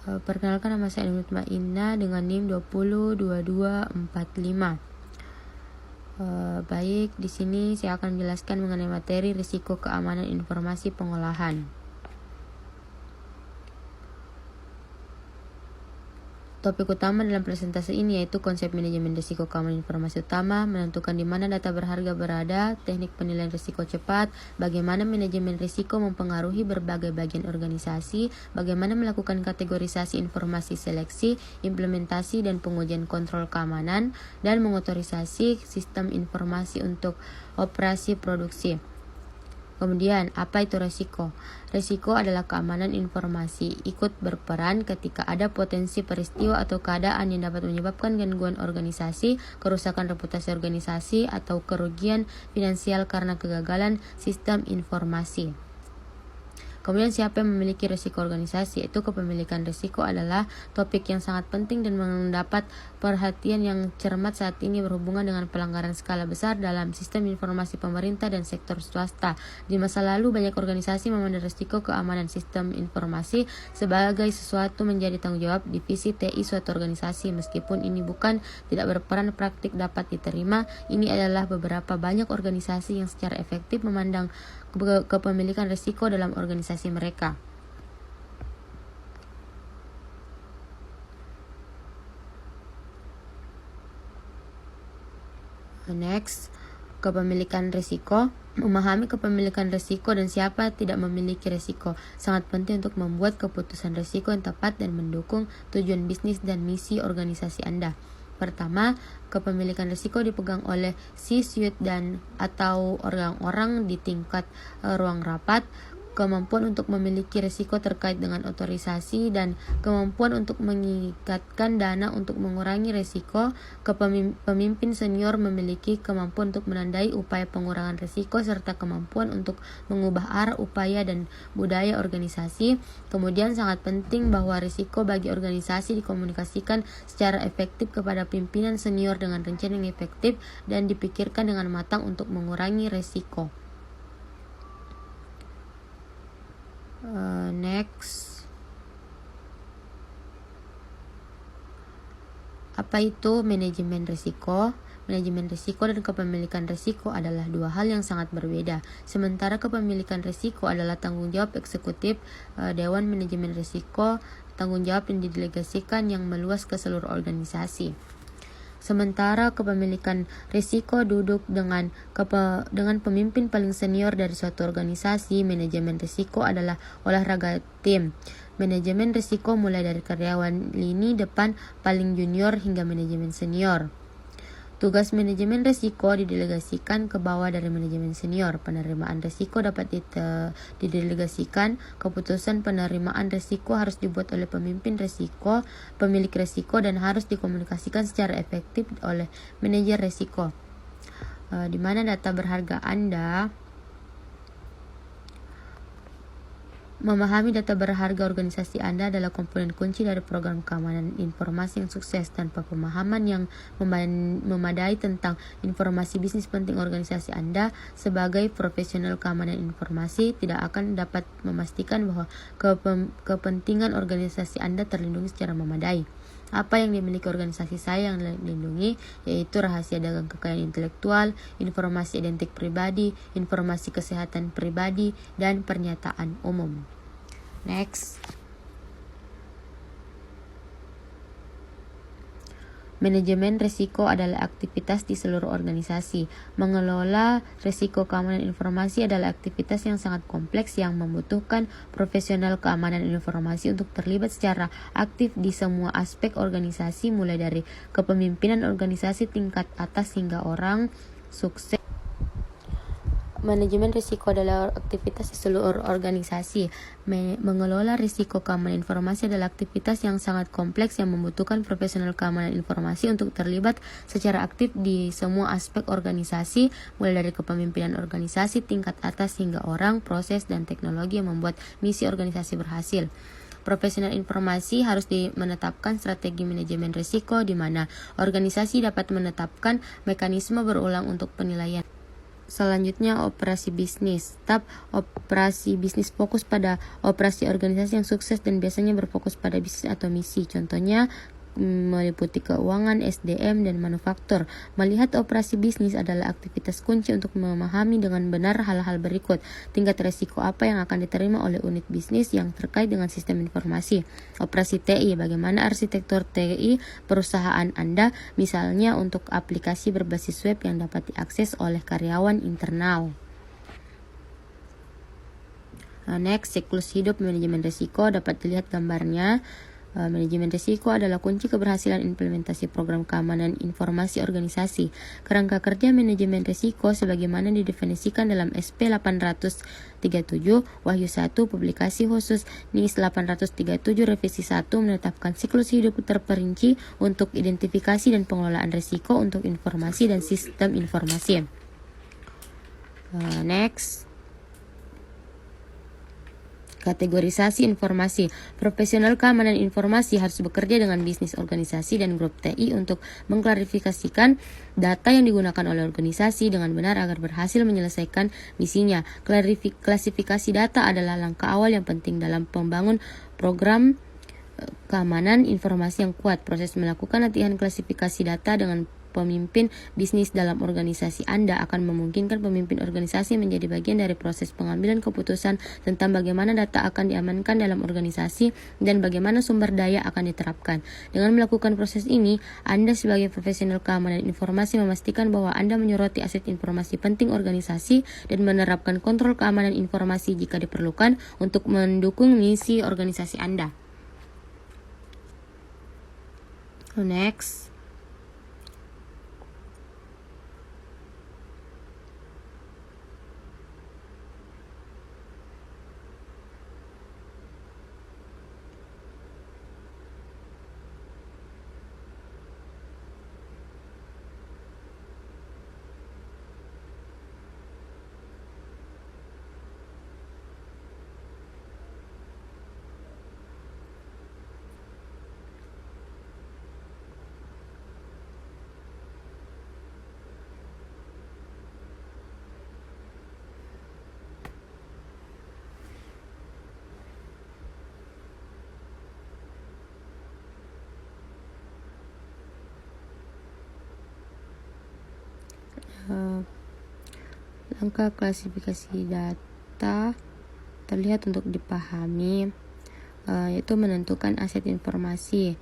Perkenalkan, nama saya Mutmainah dengan NIM 202245. Baik, di sini saya akan menjelaskan mengenai materi risiko keamanan informasi pengolahan. Topik utama dalam presentasi ini yaitu konsep manajemen risiko keamanan informasi utama, menentukan di mana data berharga berada, teknik penilaian risiko cepat, bagaimana manajemen risiko mempengaruhi berbagai bagian organisasi, bagaimana melakukan kategorisasi informasi seleksi, implementasi dan pengujian kontrol keamanan, dan mengotorisasi sistem informasi untuk operasi produksi. Kemudian, apa itu resiko? Resiko adalah keamanan informasi ikut berperan ketika ada potensi peristiwa atau keadaan yang dapat menyebabkan gangguan organisasi, kerusakan reputasi organisasi, atau kerugian finansial karena kegagalan sistem informasi. Kemudian, siapa yang memiliki risiko organisasi? Itu kepemilikan risiko adalah topik yang sangat penting dan mendapat perhatian yang cermat saat ini berhubungan dengan pelanggaran skala besar dalam sistem informasi pemerintah dan sektor swasta. Di masa lalu, banyak organisasi memandang risiko keamanan sistem informasi sebagai sesuatu menjadi tanggung jawab divisi TI suatu organisasi. Meskipun ini bukan tidak berperan praktik dapat diterima, ini adalah beberapa banyak organisasi yang secara efektif memandang kepemilikan risiko dalam organisasi mereka. Next, kepemilikan risiko. Memahami kepemilikan risiko dan siapa tidak memiliki risiko sangat penting untuk membuat keputusan risiko yang tepat dan mendukung tujuan bisnis dan misi organisasi Anda. Pertama, kepemilikan risiko dipegang oleh C-suite dan atau orang-orang di tingkat ruang rapat. Kemampuan untuk memiliki risiko terkait dengan otorisasi dan kemampuan untuk mengikatkan dana untuk mengurangi risiko. Pemimpin senior memiliki kemampuan untuk menandai upaya pengurangan risiko serta kemampuan untuk mengubah arah upaya dan budaya organisasi. Kemudian sangat penting bahwa risiko bagi organisasi dikomunikasikan secara efektif kepada pimpinan senior dengan rencana yang efektif dan dipikirkan dengan matang untuk mengurangi risiko. Next, apa itu manajemen risiko? Manajemen risiko dan kepemilikan risiko adalah dua hal yang sangat berbeda. Sementara kepemilikan risiko adalah tanggung jawab eksekutif Dewan Manajemen Risiko, tanggung jawab yang didelegasikan yang meluas ke seluruh organisasi. Sementara kepemilikan risiko duduk dengan pemimpin paling senior dari suatu organisasi. Manajemen risiko adalah olahraga tim. Manajemen risiko mulai dari karyawan lini depan paling junior hingga manajemen senior. Tugas manajemen risiko didelegasikan ke bawah dari manajemen senior. Penerimaan risiko dapat didelegasikan. Keputusan penerimaan risiko harus dibuat oleh pemimpin risiko, pemilik risiko, dan harus dikomunikasikan secara efektif oleh manajer risiko. Di mana data berharga Anda. Memahami data berharga organisasi Anda adalah komponen kunci dari program keamanan informasi yang sukses. Tanpa pemahaman yang memadai tentang informasi bisnis penting organisasi Anda sebagai profesional keamanan informasi tidak akan dapat memastikan bahwa kepentingan organisasi Anda terlindungi secara memadai. Apa yang dimiliki organisasi saya yang dilindungi yaitu rahasia dagang kekayaan intelektual, informasi identik pribadi, informasi kesehatan pribadi, dan pernyataan umum. Next. Manajemen risiko adalah aktivitas di seluruh organisasi. Mengelola risiko keamanan informasi adalah aktivitas yang sangat kompleks yang membutuhkan profesional keamanan informasi untuk terlibat secara aktif di semua aspek organisasi, mulai dari kepemimpinan organisasi tingkat atas hingga orang sukses. Manajemen risiko adalah aktivitas di seluruh organisasi. Mengelola risiko keamanan informasi adalah aktivitas yang sangat kompleks yang membutuhkan profesional keamanan informasi untuk terlibat secara aktif di semua aspek organisasi, mulai dari kepemimpinan organisasi tingkat atas hingga orang, proses, dan teknologi yang membuat misi organisasi berhasil. Profesional informasi harus menetapkan strategi manajemen risiko di mana organisasi dapat menetapkan mekanisme berulang untuk penilaian Selanjutnya, operasi bisnis. Tahap operasi bisnis fokus pada operasi organisasi yang sukses dan biasanya berfokus pada bisnis atau misi. Contohnya meliputi keuangan, SDM, dan manufaktur. Melihat operasi bisnis adalah aktivitas kunci untuk memahami dengan benar hal-hal berikut. Tingkat resiko apa yang akan diterima oleh unit bisnis yang terkait dengan sistem informasi. Operasi TI, bagaimana arsitektur TI perusahaan Anda, misalnya untuk aplikasi berbasis web yang dapat diakses oleh karyawan internal. Next, siklus hidup manajemen risiko dapat dilihat gambarnya. Manajemen risiko adalah kunci keberhasilan implementasi program keamanan informasi organisasi. Kerangka kerja manajemen risiko sebagaimana didefinisikan dalam SP 837 Wahyu 1 publikasi khusus NIS 837 revisi 1 menetapkan siklus hidup terperinci untuk identifikasi dan pengelolaan risiko untuk informasi dan sistem informasi. Next, kategorisasi informasi. Profesional keamanan informasi harus bekerja dengan bisnis organisasi dan grup TI untuk mengklarifikasikan data yang digunakan oleh organisasi dengan benar agar berhasil menyelesaikan misinya. Klasifikasi data adalah langkah awal yang penting dalam membangun program keamanan informasi yang kuat. Proses melakukan latihan klasifikasi data dengan pemimpin bisnis dalam organisasi Anda akan memungkinkan pemimpin organisasi menjadi bagian dari proses pengambilan keputusan tentang bagaimana data akan diamankan dalam organisasi dan bagaimana sumber daya akan diterapkan. Dengan melakukan proses ini, Anda sebagai profesional keamanan informasi memastikan bahwa Anda menyoroti aset informasi penting organisasi dan menerapkan kontrol keamanan informasi jika diperlukan untuk mendukung misi organisasi Anda. Next, langkah klasifikasi data terlihat untuk dipahami, yaitu menentukan aset informasi.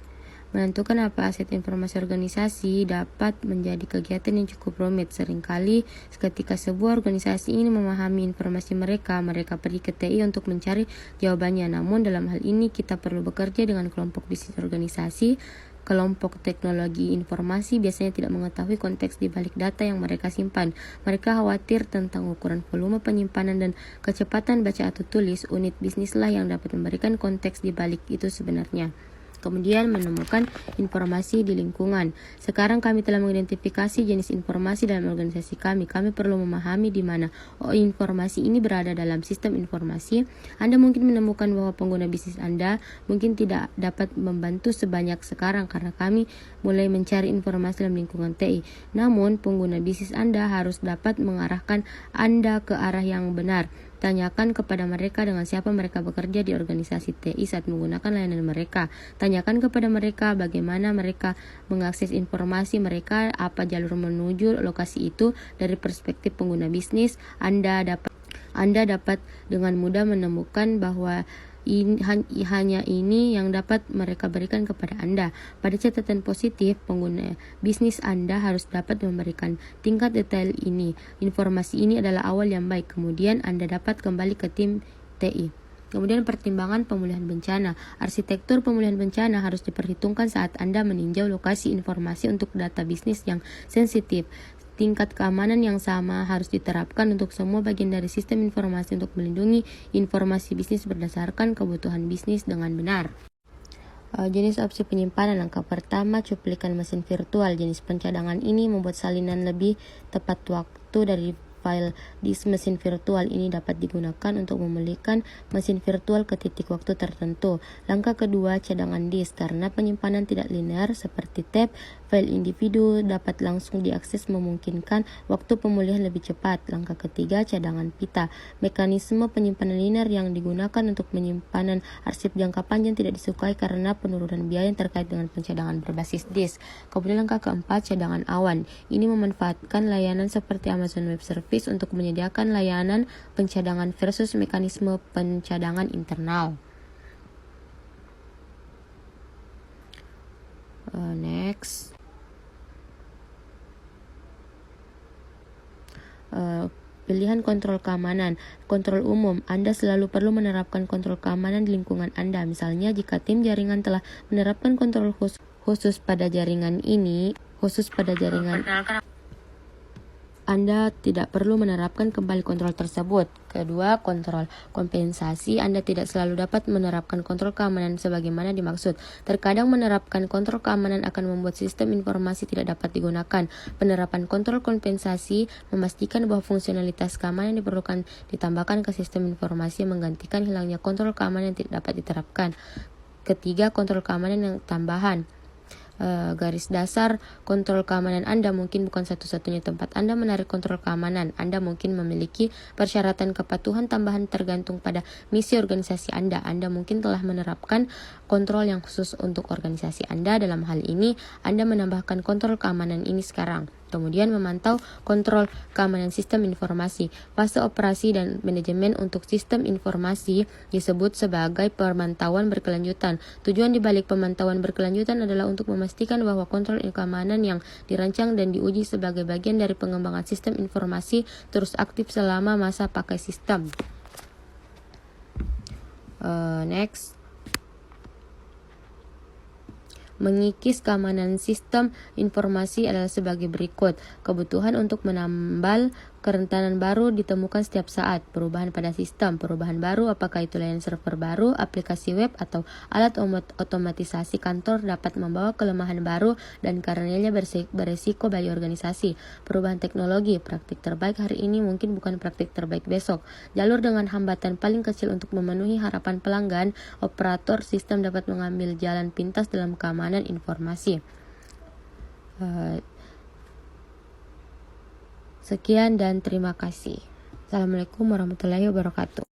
Menentukan apa aset informasi organisasi dapat menjadi kegiatan yang cukup rumit. Seringkali ketika sebuah organisasi ingin memahami informasi mereka pergi ke TI untuk mencari jawabannya. Namun dalam hal ini kita perlu bekerja dengan kelompok bisnis organisasi. Kelompok teknologi informasi biasanya tidak mengetahui konteks di balik data yang mereka simpan. Mereka khawatir tentang ukuran volume penyimpanan dan kecepatan baca atau tulis. Unit bisnislah yang dapat memberikan konteks di balik itu sebenarnya. Kemudian menemukan informasi di lingkungan. Sekarang kami telah mengidentifikasi jenis informasi dalam organisasi kami. Kami perlu memahami di mana informasi ini berada dalam sistem informasi. Anda mungkin menemukan bahwa pengguna bisnis Anda mungkin tidak dapat membantu sebanyak sekarang karena kami mulai mencari informasi dalam lingkungan TI. Namun, pengguna bisnis Anda harus dapat mengarahkan Anda ke arah yang benar. Tanyakan kepada mereka dengan siapa mereka bekerja di organisasi TI saat menggunakan layanan mereka. Tanyakan kepada mereka bagaimana mereka mengakses informasi mereka, apa jalur menuju lokasi itu dari perspektif pengguna bisnis. Anda dapat dengan mudah menemukan bahwa hanya ini yang dapat mereka berikan kepada Anda. Pada catatan positif, pengguna bisnis Anda harus dapat memberikan tingkat detail ini. Informasi ini adalah awal yang baik. Kemudian Anda dapat kembali ke tim TI. Kemudian pertimbangan pemulihan bencana. Arsitektur pemulihan bencana harus diperhitungkan saat Anda meninjau lokasi informasi untuk data bisnis yang sensitif. Tingkat keamanan yang sama harus diterapkan untuk semua bagian dari sistem informasi untuk melindungi informasi bisnis berdasarkan kebutuhan bisnis dengan benar. Jenis opsi penyimpanan. Langkah pertama, cuplikan mesin virtual. Jenis pencadangan ini membuat salinan lebih tepat waktu dari file disk mesin virtual. Ini dapat digunakan untuk memulihkan mesin virtual ke titik waktu tertentu. Langkah kedua, cadangan disk. Karena penyimpanan tidak linear seperti tape, File individu dapat langsung diakses memungkinkan waktu pemulihan lebih cepat. Langkah ketiga, cadangan pita. Mekanisme penyimpanan linear yang digunakan untuk penyimpanan arsip jangka panjang tidak disukai karena penurunan biaya yang terkait dengan pencadangan berbasis disk. Kemudian langkah keempat, cadangan awan. Ini memanfaatkan layanan seperti Amazon Web Service untuk menyediakan layanan pencadangan versus mekanisme pencadangan internal. Next. Pilihan kontrol keamanan. Kontrol umum. Anda selalu perlu menerapkan kontrol keamanan di lingkungan Anda. Misalnya, jika tim jaringan telah menerapkan kontrol khusus pada jaringan ini, Anda tidak perlu menerapkan kembali kontrol tersebut. Kedua, kontrol kompensasi. Anda tidak selalu dapat menerapkan kontrol keamanan sebagaimana dimaksud. Terkadang menerapkan kontrol keamanan akan membuat sistem informasi tidak dapat digunakan. Penerapan kontrol kompensasi memastikan bahwa fungsionalitas keamanan yang diperlukan ditambahkan ke sistem informasi yang menggantikan hilangnya kontrol keamanan yang tidak dapat diterapkan. Ketiga, kontrol keamanan yang tambahan. Garis dasar kontrol keamanan Anda mungkin bukan satu-satunya tempat Anda menarik kontrol keamanan. Anda mungkin memiliki persyaratan kepatuhan tambahan tergantung pada misi organisasi Anda. Anda mungkin telah menerapkan kontrol yang khusus untuk organisasi Anda. Dalam hal ini, Anda menambahkan kontrol keamanan ini sekarang. Kemudian memantau kontrol keamanan sistem informasi. Fase operasi dan manajemen untuk sistem informasi disebut sebagai pemantauan berkelanjutan. Tujuan dibalik pemantauan berkelanjutan adalah untuk memastikan bahwa kontrol keamanan yang dirancang dan diuji sebagai bagian dari pengembangan sistem informasi terus aktif selama masa pakai sistem. Next. Mengikis keamanan sistem informasi adalah sebagai berikut. Kebutuhan untuk menambal kerentanan baru ditemukan setiap saat. Perubahan pada sistem. Perubahan baru, apakah itu layanan server baru, aplikasi web, atau alat otomatisasi kantor dapat membawa kelemahan baru dan karenanya beresiko bagi organisasi. Perubahan teknologi. Praktik terbaik hari ini mungkin bukan praktik terbaik besok. Jalur dengan hambatan paling kecil untuk memenuhi harapan pelanggan. Operator sistem dapat mengambil jalan pintas dalam keamanan informasi. Sekian dan terima kasih. Assalamualaikum warahmatullahi wabarakatuh.